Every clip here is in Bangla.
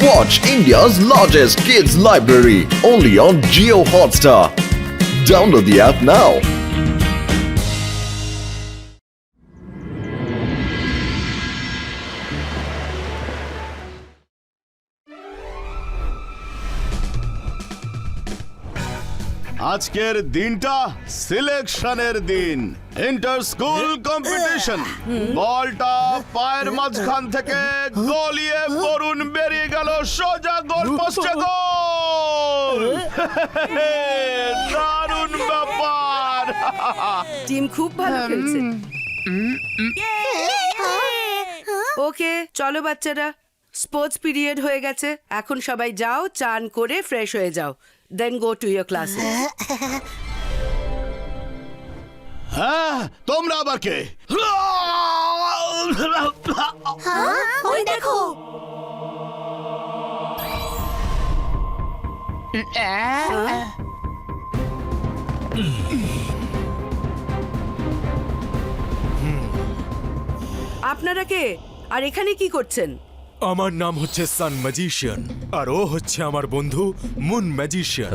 Watch India's largest kids library only on Jio Hotstar. Download the app now. আজকের দিনটা সিলেকশনের দিন, ইন্টার স্কুল কম্পিটিশন। বলটা পায়ের মাঝখান থেকে গলিয়ে বরুণ বেরিয়ে গেল সোজা গোল পোস্টে। গোল! দারুণ ব্যাপার। টিম খুব ভালো খেলছে। ওকে চলো বাচ্চারা, স্পোর্টস পিরিয়ড হয়ে গেছে। এখন সবাই যাও, চান করে ফ্রেশ হয়ে যাও, দেন গো টু ইয়োর ক্লাসে। হ্যাঁ, তোমরা আবার কে? ওই দেখো। আপনারা কে আর এখানে কি করছেন? আমার নাম হচ্ছে সান ম্যাজিশিয়ান আর ও হচ্ছে আমার বন্ধু মুন ম্যাজিশিয়ান।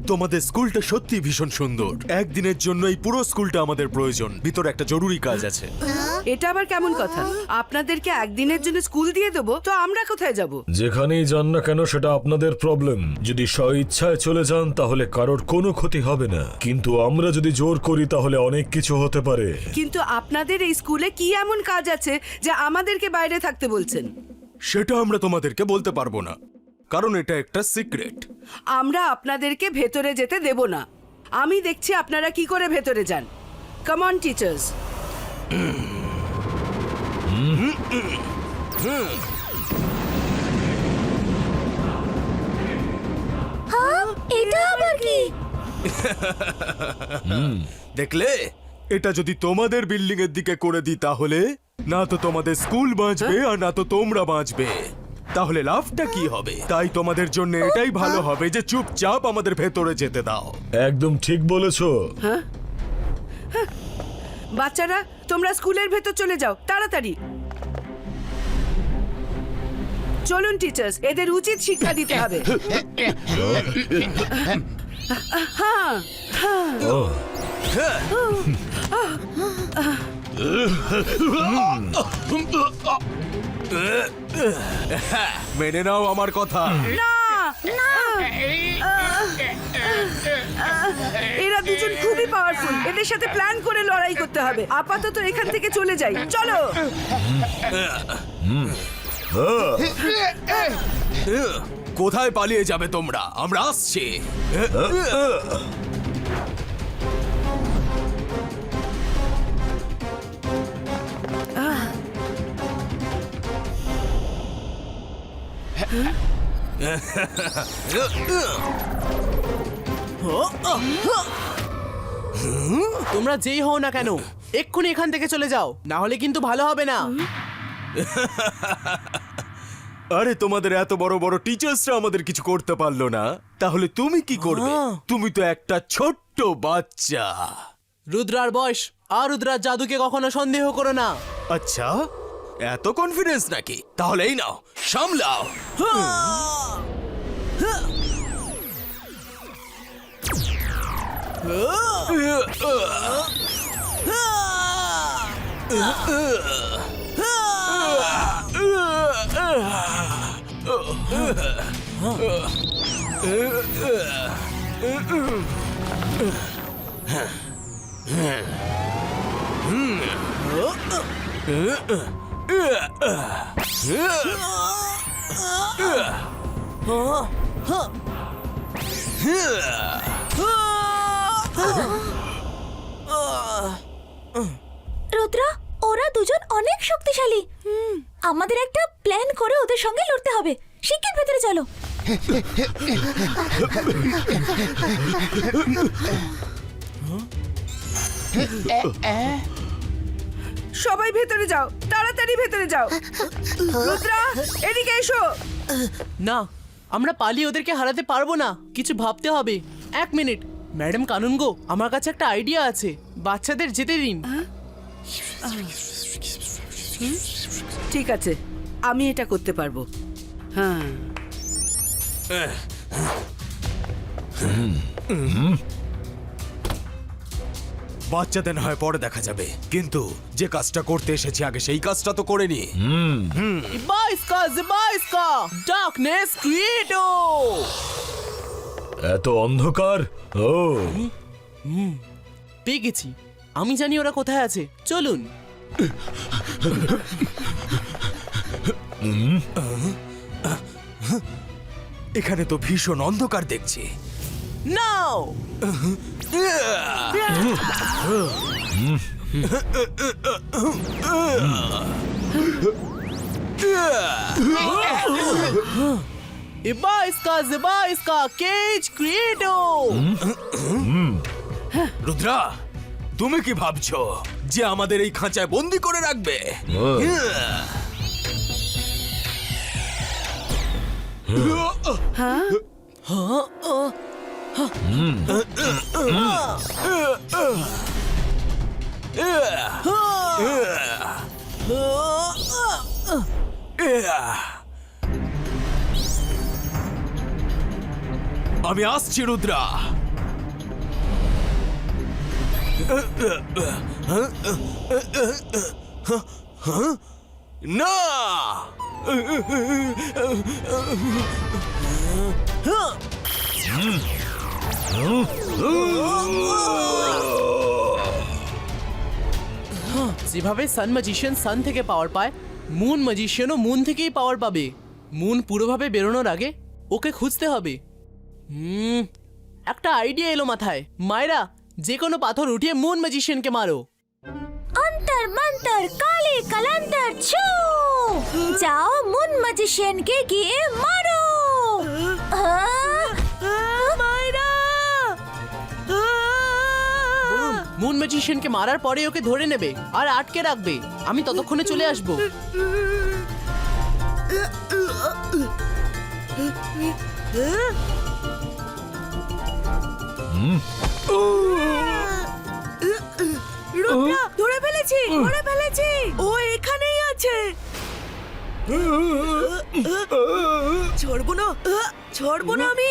তোমাদের স্কুলটা সত্যি ভীষণ সুন্দর। একদিনের জন্য এই পুরো স্কুলটা আমাদের প্রয়োজন। ভিতরে একটা জরুরি কাজ আছে। এটা আবার কেমন কথা? আপনাদেরকে একদিনের জন্য স্কুল দিয়ে দেবো তো আমরা কোথায় যাব? যেখানেই যান না কেন সেটা আপনাদের প্রবলেম। যদি স্বইচ্ছায় চলে যান তাহলে কারোর কোনো ক্ষতি হবে না, কিন্তু আমরা যদি জোর করি তাহলে অনেক কিছু হতে পারে। কিন্তু আপনাদের এই স্কুলে কি এমন কাজ আছে যে আমাদেরকে বাইরে থাকতে বলছেন? সেটা আমরা তোমাদেরকে বলতে পারবো না, কারণ এটা একটা সিক্রেট। আমরা আপনাদেরকে ভেতরে যেতে দেব না। আমি দেখছি আপনারা কি করে ভেতরে যান। Come on teachers. এটা আবার কি? দেখলে, এটা যদি তোমাদের বিল্ডিং এর দিকে করে দিই তাহলে না তো তোমাদের স্কুল বাঁচবে আর না তো তোমরা বাঁচবে। তাহলে লাভটা কি হবে? তাই তোমাদের জন্য এটাই ভালো হবে যে চুপচাপ আমাদের ভেতরে যেতে দাও। একদম ঠিক বলেছো। বাচ্চারা তোমরা স্কুলের ভেতর চলে যাও তাড়াতাড়ি। চলুন টিচার্স, এদের উচিত শিক্ষা দিতে হবে। মেনে নাও আমার কথা। এরা দুজন খুবই পাওয়ারফুল, এদের সাথে প্ল্যান করে লড়াই করতে হবে। আপাতত এখান থেকে চলে যাই, চলো। কোথায় পালিয়ে যাবে তোমরা? আমরা আসছি। তোমরা যেই হও না কেন এক্ষুনি এখান থেকে চলে যাও, না হলে কিন্তু ভালো হবে না। আরে তোমাদের এত বড় বড় টিচার্সরা আমাদের কিছু করতে পারলো না, তাহলে তুমি কি করবে? তুমি তো একটা ছোট্ট বাচ্চা। রুদ্রার বয়স আর রুদ্রার জাদুকে কখনো সন্দেহ করো না। আচ্ছা, এত কনফিডেন্স নাকি? তাহলে এই নাও, সামলাও। রুদ্রা, ওরা দুজন অনেক শক্তিশালী। আমাদের একটা প্ল্যান করে ওদের সঙ্গে লড়তে হবে। শিগগির ভেতরে চলো। সবাই ভেতরে যাও, তাড়াতাড়ি ভেতরে যাও। রুদ্রা, এদিকে এসো। না, আমরা পালিয়ে ওদেরকে হারাতে পারবো না, কিছু ভাবতে হবে। 1 মিনিট ম্যাডাম কানুনগো, আমার কাছে একটা আইডিয়া আছে। বাচ্চাদের যেতে দিন। ঠিক আছে, আমি এটা করতে পারবো। হ্যাঁ বাচ্চাদের না হয় পরে দেখা যাবে, কিন্তু যে কাজটা করতে এসেছি আগে সেই কাজটা তো করে নি। জিবাইস্কা ডার্কনেস ক্রিয়েটো। এত অন্ধকার। ও পেয়ে গেছি, আমি জানি ওরা কোথায় আছে, চলুন। এখানে তো ভীষণ অন্ধকার দেখছি। নাও জিবাইস্কা কেজ ক্রিয়েটো। রুদ্রা, তুমি কি ভাবছো যে আমাদের এই খাঁচায় বন্দি করে রাখবে? আমি আসছি রুদ্রা। না, যেভাবে সান ম্যাজিশিয়ান সান থেকে পাওয়ার পায়, মুন ম্যাজিশিয়ানও মুন থেকেই পাওয়ার পাবে। মুন পুরোভাবে বেরোনোর আগে ওকে খুঁজতে হবে। একটা আইডিয়া এলো মাথায়। মায়েরা, যে কোনো পাথর উঠিয়ে মুন ম্যাজিশিয়ানকে মারো। অন্তর মন্তর কালে কালান্তর ছু, যাও মুন ম্যাজিশিয়ানকে গিয়ে মারো। মায়েরা, মুন ম্যাজিশিয়ানকে মারার পরে ওকে ধরে নেবে আর আটকে রাখবে। আমি ততক্ষণে চলে আসবো। রুদ্রা, ধরে ফেলেছি, ধরে ফেলেছি, ও এখানেই আছে। ছাড়বো না, ছাড়বো না আমি।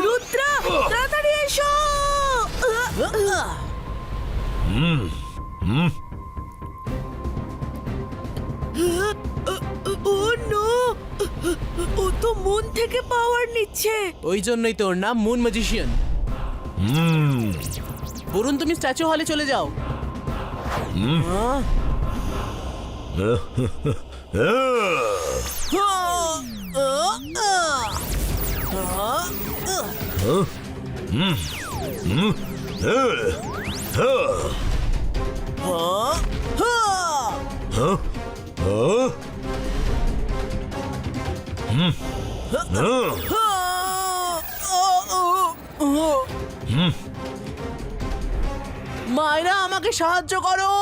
রুদ্রা, তাড়াতাড়ি এসো। ও নো, ও তো মন থেকে পাওয়ার নিচ্ছে। ওই জন্যই তোর নাম মুন ম্যাজিশিয়ান। বরুণ, তুমি স্ট্যাচু হলে চলে যাও। মায়েরা, আমাকে সাহায্য করো।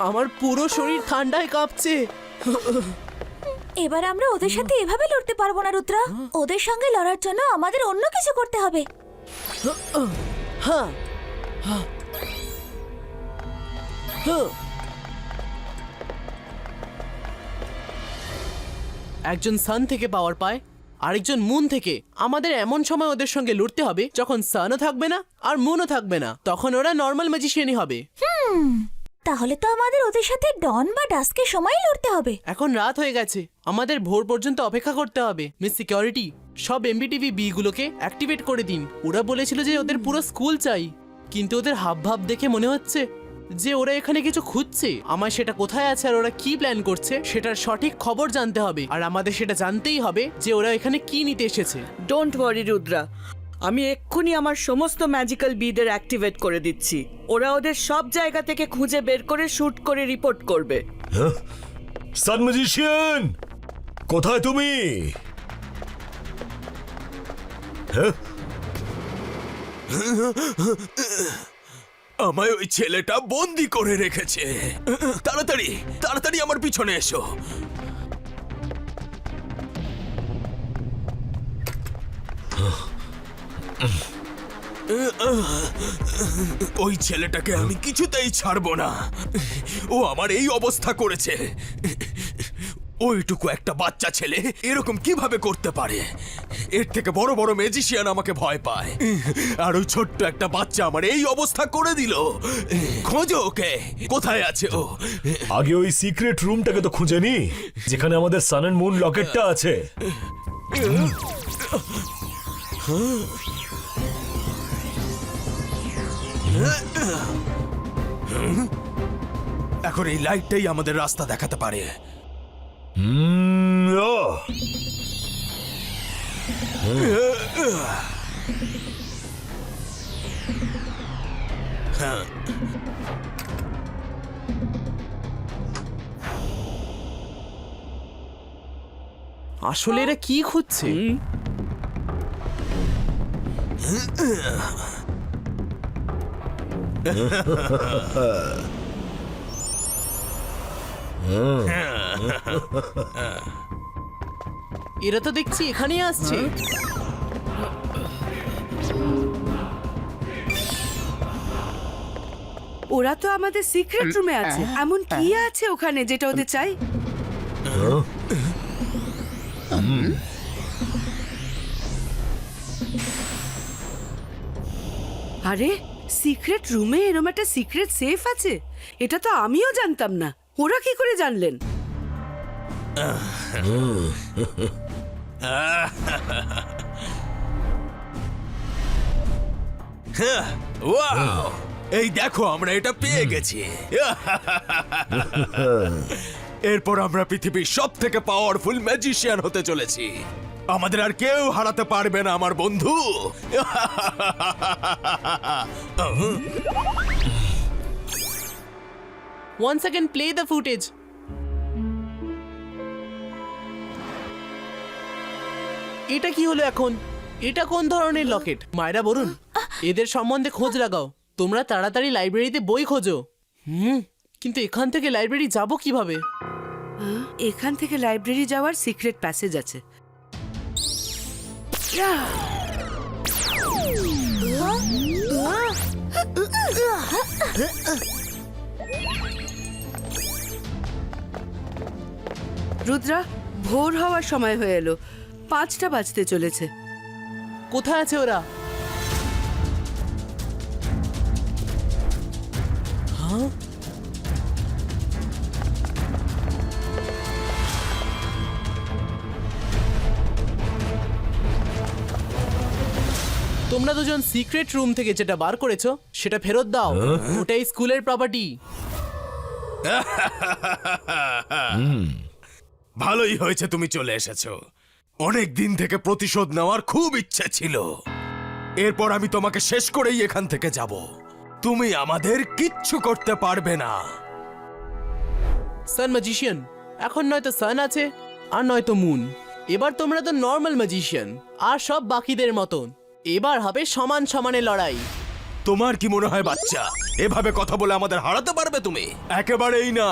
আমার পুরো শরীর ঠান্ডায় কাঁপছে। এবার আমরা ওদের সাথে এভাবে লড়তে পারবো না রুদ্রা। ওদের সঙ্গে লড়ার জন্য আমাদের অন্য কিছু করতে হবে। হ্যাঁ, হ্যাঁ, হ্যাঁ। একজন সান থেকে পাওয়ার পায়, আরেকজন মুন থেকে। আমাদের এমন সময় ওদের সঙ্গে লড়তে হবে যখন সানও থাকবে না আর মুনও থাকবে না। তখন ওরা নর্মাল ম্যাজিশিয়ানই হবে। তাহলে তো আমাদের ওদের সাথে ডন বা ডাস্কের সময় লড়তে হবে। এখন রাত হয়ে গেছে, আমাদের ভোর পর্যন্ত অপেক্ষা করতে হবে। মিস সিকিউরিটি, সব এমবিটিভি বি গুলোকে অ্যাক্টিভেট করে দিন। ওরা বলেছিল যে ওদের পুরো স্কুল চাই, কিন্তু ওদের হাবভাব দেখে মনে হচ্ছে যে ওরা এখানে কিছু খুঁজছে। আমার সেটা কোথায় আছে আর ওরা কি প্ল্যান করছে সেটার সঠিক খবর জানতে হবে। আর আমাদের সেটা জানতেই হবে যে ওরা এখানে কি নিতে এসেছে। ডোন্ট ওয়ারি রুদ্রা, আমি এক্ষুনি আমার সমস্ত ম্যাজিক্যাল বিদের অ্যাক্টিভেট করে দিচ্ছি। ওরা ওদের সব জায়গা থেকে খুঁজে বের করে শুট করে রিপোর্ট করবে। সান ম্যাজিশিয়ান, কোথায় তুমি? হ্যাঁ, আমায় ওই ছেলেটা বন্দি করে রেখেছে। তাড়াতাড়ি তাড়াতাড়ি আমার পিছনে এসো। ওই ছেলেটাকে আমি কিছুতেই ছাড়বো না। ও আমার এই অবস্থা করেছে। ওইটুকু একটা বাচ্চা ছেলে এরকম কিভাবে করতে পারে? এর থেকে বড় বড় ম্যাজিশিয়ান আমাকে ভয় পায়, আর ওই ছোট্ট একটা বাচ্চা আমার এই অবস্থা করে দিল। খোঁজো ওকে, কোথায় আছে ও? আগে ওই সিক্রেট রুমটাকে তো খুঁজে নি, যেখানে আমাদের সান এন্ড মুন লকেটটা আছে। এখন এই লাইটটাই আমাদের রাস্তা দেখাতে পারে। ও, আসলে এরা কি খুঁজছে? এরা তো দেখছি এখানেই আসছে। ওরা তো আমাদের সিক্রেট রুমে আছে। এমন কি আছে ওখানে যেটা ওদের চাই? আরে, সিক্রেট রুমে এরকম একটা সিক্রেট সেফ আছে? এটা তো আমিও জানতাম না। ওরা কি করে জানলেন? ওয়াও, এই দেখো আমরা এটা পেয়ে গেছি। এরপর আমরা পৃথিবীর সব থেকে পাওয়ারফুল ম্যাজিশিয়ান হতে চলেছি। আমাদের আর কেউ হারাতে পারবে না আমার বন্ধু। One second, play the footage. এটা কি হলো এখন? এটা কোন ধরনের লকেট? মায়রা বরুণ, এদের সম্বন্ধে খোঁজ লাগাও। তোমরা তাড়াতাড়ি লাইব্রেরিতে বই খোঁজো। কিন্তু এখান থেকে লাইব্রেরি যাব কিভাবে? এখান থেকে লাইব্রেরি যাওয়ার সিক্রেট প্যাসেজ আছে। রুদ্রা, ভোর হওয়ার সময় হয়ে এলো। 5টা বাজতে চলেছে। কোথায় আছে ওরা? হ্যাঁ, তোমরা দুজন সিক্রেট রুম থেকে যেটা বার করেছো সেটা ফেরত দাও। ওটাই স্কুলের প্রপার্টি। ভালোই হয়েছে তুমি চলে এসেছো। অনেক দিন থেকে প্রতিশোধ নেওয়ার খুব ইচ্ছে ছিল। এরপর আমি তোমাকে শেষ করেই এখান থেকে যাব। তুমি আমাদের কিচ্ছু করতে পারবে না। সান ম্যাজিশিয়ান, এখন নয়তো সান আছে আর নয়তো মুন। এবার তোমরা তো নর্মাল ম্যাজিশিয়ান, আর সব বাকিদের মতন। এবার হবে সমান সমানে লড়াই। তোমার কি মনে হয় বাচ্চা, এভাবে কথা বলে আমাদের হারাতে পারবে তুমি? একেবারেই না।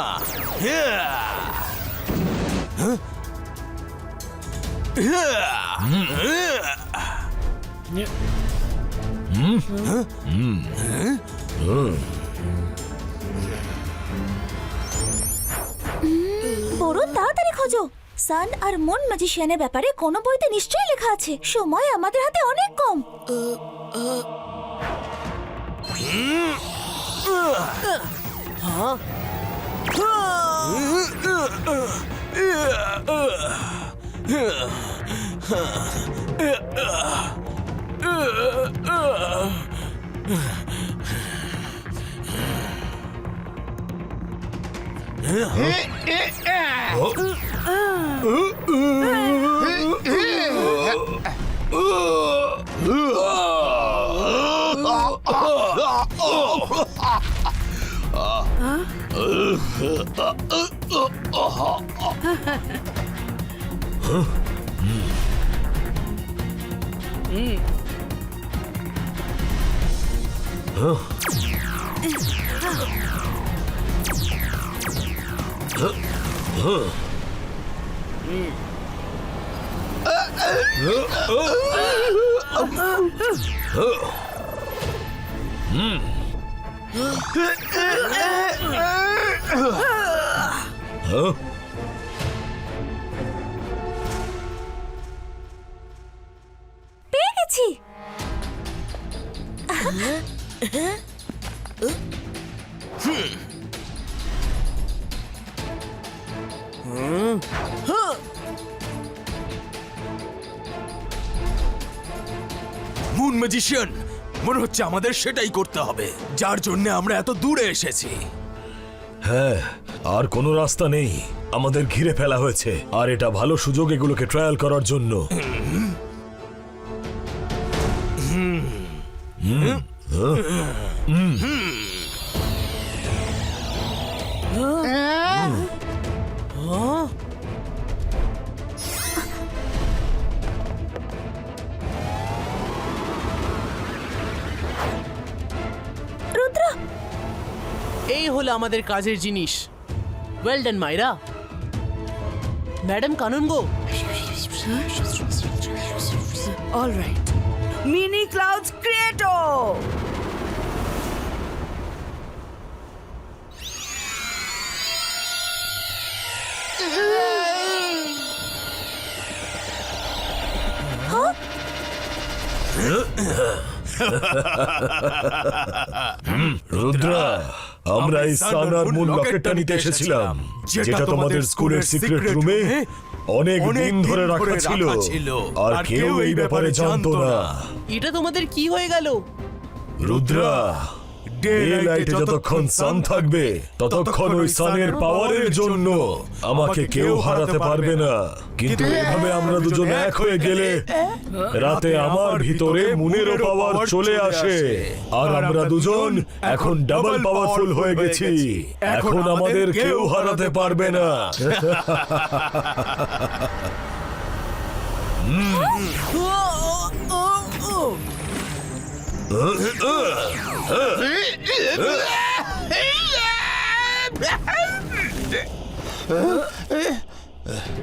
বড় তাড়াতাড়ি খোঁজো। সান আর মুন ম্যাজিশিয়ানের ব্যাপারে কোনো বইতে নিশ্চয়ই লেখা আছে। সময় আমাদের হাতে অনেক কম। হ্যাঁ? পেয়ে গেছি। মুন ম্যাজিশিয়ান, মনে হচ্ছে আমাদের সেটাই করতে হবে, যার জন্য আমরা এত দূরে এসেছি। হ্যাঁ, আর কোনো রাস্তা নেই, আমাদের ঘিরে ফেলা হয়েছে, আর এটা ভালো সুযোগ এগুলোকে ট্রায়াল করার জন্য। রুদ্র, এই হলো আমাদের কাজের জিনিস। ওয়েল ডান মাইরা। ম্যাডাম কানুন গো। অল রাইট, মিনি ক্লাউডস ক্রিয়েটো। রুদ্রা, আমরা এই সান আর মুন রকেটটা নিতে এসেছিলাম, যেটা তোমাদের স্কুলের সিক্রেট রুমে অনেক দিন ধরে রাখা ছিল, আর কেউ এই ব্যাপারে জানতো না। এটা তোমাদের কি হয়ে গেল? রুদ্রা, ডে লাইটে যতক্ষণ সান থাকবে ততক্ষণ ওই সানের পাওয়ারের জন্য আমাকে কেউ হারাতে পারবে না, কিন্তু এভাবে আমরা দুজন এক হয়ে গেলে রাতে আমার ভিতরে মুনেরও পাওয়ার চলে আসে, আর আমরা দুজন এখন ডাবল পাওয়ারফুল হয়ে গেছি। এখন আমাদের কেউ হারাতে পারবে না।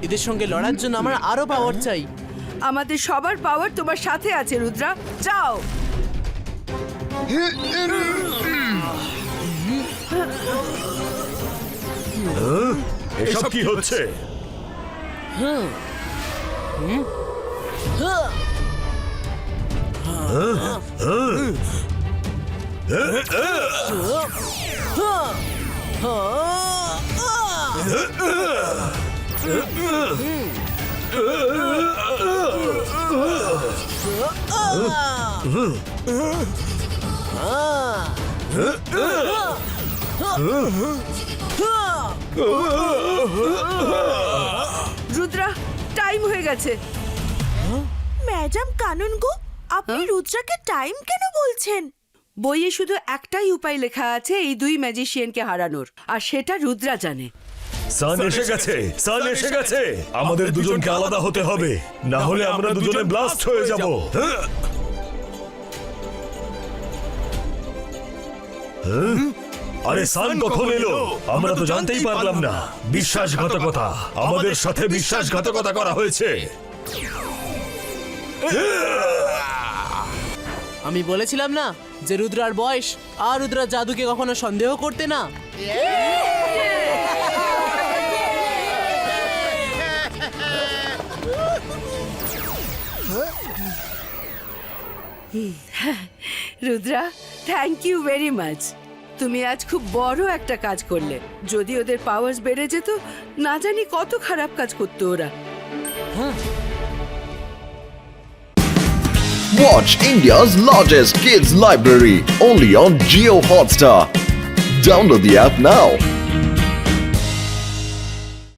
এদের সঙ্গে লড়ার জন্য আমার আরো পাওয়ার চাই। আমাদের সবার পাওয়ার তোমার সাথে আছে রুদ্রা, যাও। এসব কি হচ্ছে? রুদ্রা, টাইম হয়ে গেছে। ম্যাডাম কানুন গো, আপনি রুদ্রাকে টাইম কেন বলছেন? বইয়ে শুধু একটাই উপায় লেখা আছে এই দুই ম্যাজিশিয়ানকে হারানোর, আর সেটা রুদ্রা জানে। সান এসে গেছে, সান এসে গেছে। আমাদের দুজনকে আলাদা হতে হবে, না হলে আমরা দুজনে ব্লাস্ট হয়ে যাব। আরে সান কখন এলো? আমরা তো জানতেই পারলাম না। বিশ্বাসঘাতকতা, আমাদের সাথে বিশ্বাসঘাতকতা করা হয়েছে। আমি বলেছিলাম না যে রুদ্রার বয়স আর রুদ্রার জাদুকে কখনো সন্দেহ করতে না। Rudra, thank you very much. তুমি আজ খুব বড় একটা কাজ করলে। যদি ওদের পাওয়ার্স বেড়ে যেত, না জানি কত খারাপ কাজ করতো ওরা। Watch India's largest kids library only on Jio Hotstar. Download the app now.